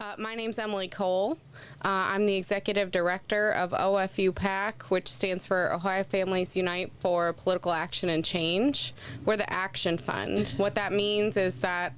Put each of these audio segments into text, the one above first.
My name's Emily Cole. I'm the Executive Director of OFUPAC, which stands for Ohio Families Unite for Political Action and Change. We're the Action Fund. What that means is that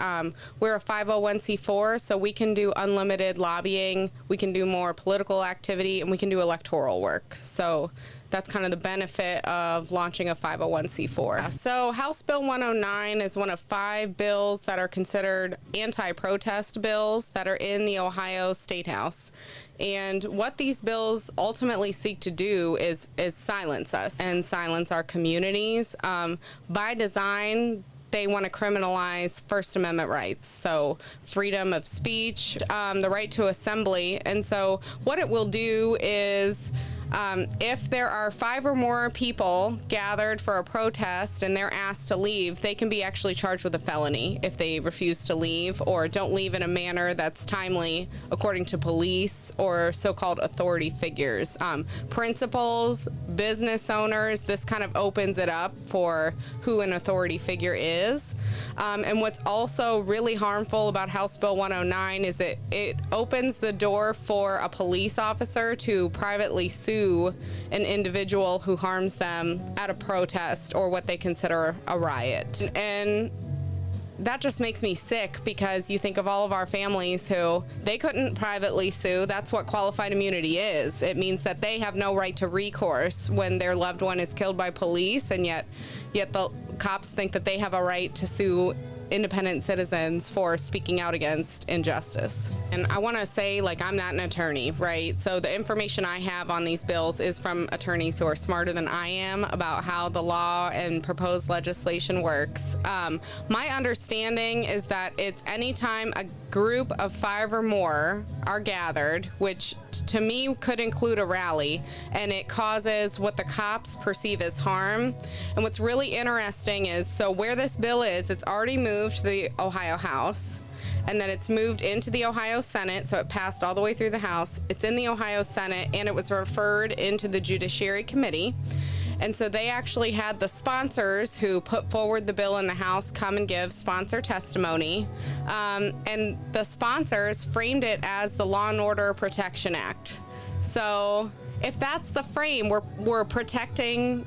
we're a 501c4, so we can do unlimited lobbying, we can do more political activity, and we can do electoral work. So that's kind of the benefit of launching a 501c4. So House Bill 109 is one of 5 bills that are considered anti-protest bills that are in the Ohio State House. And what these bills ultimately seek to do is silence us and silence our communities. By design, they want to criminalize First Amendment rights, so freedom of speech, the right to assembly. And so what it will do is if there are 5 or more people gathered for a protest and they're asked to leave, they can be actually charged with a felony if they refuse to leave or don't leave in a manner that's timely according to police or so-called authority figures. Principals, business owners, this kind of opens it up for who an authority figure is. And what's also really harmful about House Bill 109 is it opens the door for a police officer to privately sue an individual who harms them at a protest or what they consider a riot. And that just makes me sick because you think of all of our families who they couldn't privately sue. That's what qualified immunity is. It means that they have no right to recourse when their loved one is killed by police, and yet the cops think that they have a right to sue independent citizens for speaking out against injustice. And I want to say, like, I'm not an attorney, right? So the information I have on these bills is from attorneys who are smarter than I am about how the law and proposed legislation works. My understanding is that it's anytime a group of 5 or more are gathered, which to me could include a rally, and it causes what the cops perceive as harm. And what's really interesting is, so where this bill is, it's already moved to the Ohio House, and then it's moved into the Ohio Senate, so it passed all the way through the House. It's in the Ohio Senate, and it was referred into the Judiciary Committee. And so they actually had the sponsors who put forward the bill in the House come and give sponsor testimony. And the sponsors framed it as the Law and Order Protection Act. So if that's the frame, we're protecting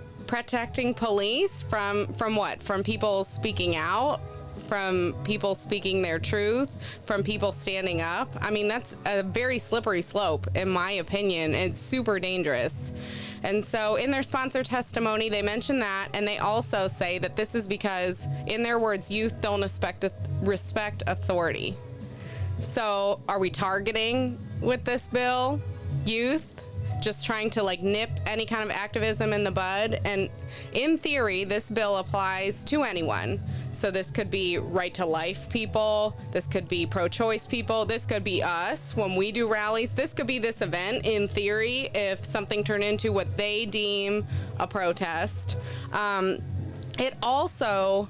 police from what? From people speaking out, from people speaking their truth, from people standing up. I mean, that's a very slippery slope, in my opinion. It's super dangerous. And so in their sponsor testimony, they mention that, and they also say that this is because, in their words, youth don't respect authority. So are we targeting with this bill youth? Just trying to nip any kind of activism in the bud? And in theory, this bill applies to anyone. So this could be right to life people, this could be pro-choice people, this could be us when we do rallies, this could be this event in theory if something turned into what they deem a protest. It also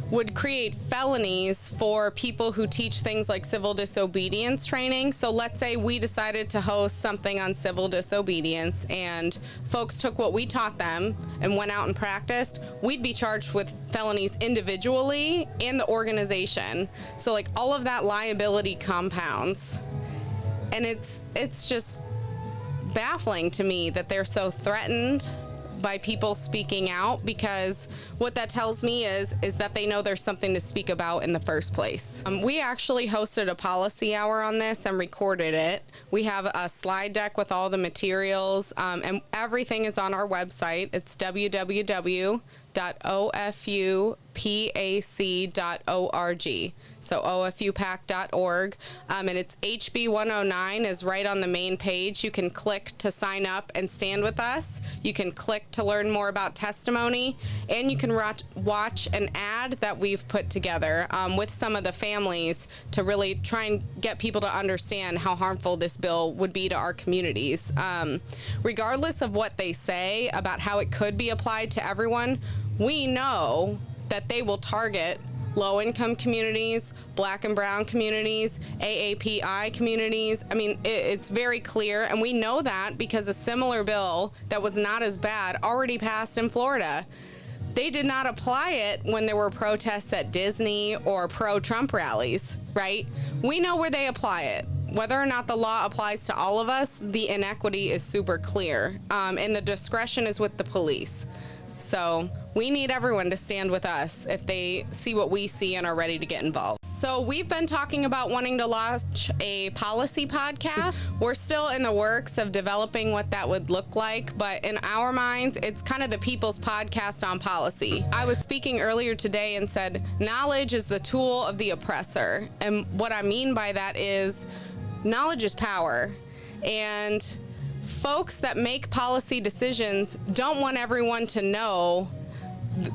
would create felonies for people who teach things like civil disobedience training. So let's say we decided to host something on civil disobedience and folks took what we taught them and went out and practiced. We'd be charged with felonies individually and the organization. So all of that liability compounds. And it's just baffling to me that they're so threatened by people speaking out, because what that tells me is that they know there's something to speak about in the first place. We actually hosted a policy hour on this and recorded it. We have a slide deck with all the materials, and everything is on our website. It's www.ofupac.org. So ofupac.org, and it's HB 109 is right on the main page. You can click to sign up and stand with us. You can click to learn more about testimony, and you can watch an ad that we've put together with some of the families to really try and get people to understand how harmful this bill would be to our communities. Regardless of what they say about how it could be applied to everyone, we know that they will target low-income communities, Black and brown communities, AAPI communities. I mean, it's very clear, and we know that because a similar bill that was not as bad already passed in Florida. They did not apply it when there were protests at Disney or pro-Trump rallies, right? We know where they apply it. whether or not the law applies to all of us, the inequity is super clear, and the discretion is with the police. So we need everyone to stand with us if they see what we see and are ready to get involved. So we've been talking about wanting to launch a policy podcast. We're still in the works of developing what that would look like, but in our minds, it's kind of the people's podcast on policy. I was speaking earlier today and said, knowledge is the tool of the oppressor. And what I mean by that is knowledge is power. And folks that make policy decisions don't want everyone to know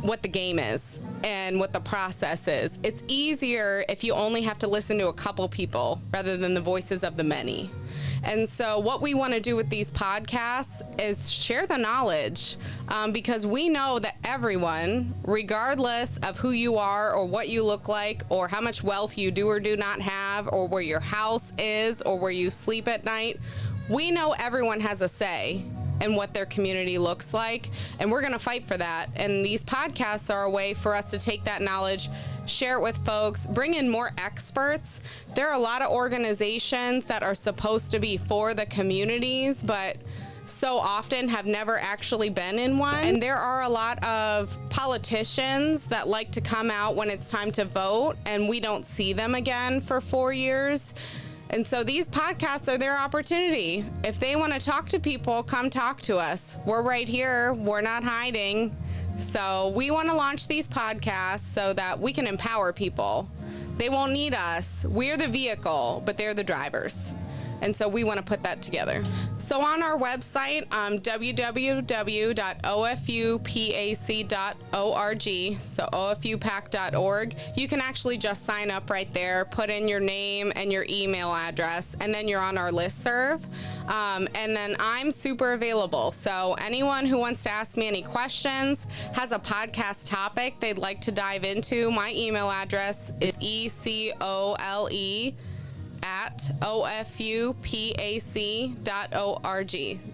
what the game is and what the process is. It's easier if you only have to listen to a couple people rather than the voices of the many. And so what we want to do with these podcasts is share the knowledge, because we know that everyone, regardless of who you are or what you look like or how much wealth you do or do not have or where your house is or where you sleep at night, we know everyone has a say in what their community looks like, and we're gonna fight for that. And these podcasts are a way for us to take that knowledge, share it with folks, bring in more experts. There are a lot of organizations that are supposed to be for the communities, but so often have never actually been in one. And there are a lot of politicians that like to come out when it's time to vote, and we don't see them again for 4 years. And so these podcasts are their opportunity. If they want to talk to people, come talk to us. We're right here. We're not hiding. So we want to launch these podcasts so that we can empower people. They won't need us. We're the vehicle, but they're the drivers. And so we want to put that together. So on our website, www.ofupac.org, so ofupac.org, you can actually just sign up right there, put in your name and your email address, and then you're on our listserv. And then I'm super available. So anyone who wants to ask me any questions, has a podcast topic they'd like to dive into, my email address is ecole@ofupac.org.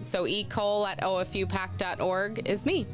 So ecole@ofupac.org is me.